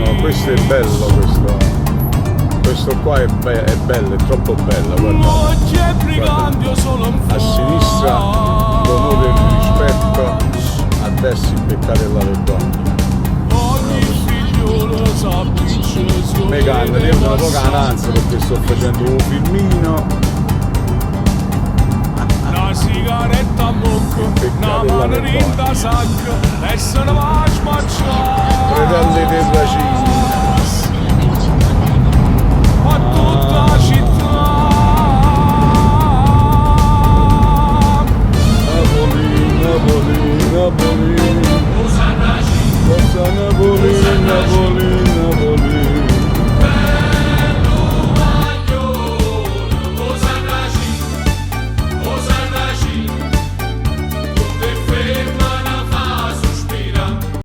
No, questo è bello, questo qua è bello, è troppo bello, guarda. A sinistra l'onore e il rispetto, a destra il peccare alle donne. Me calma, io sono poca ananza perché sto facendo un filmino. Una sigaretta a bocca, una mano in tasca, e se ne va a spacciare. Fratelli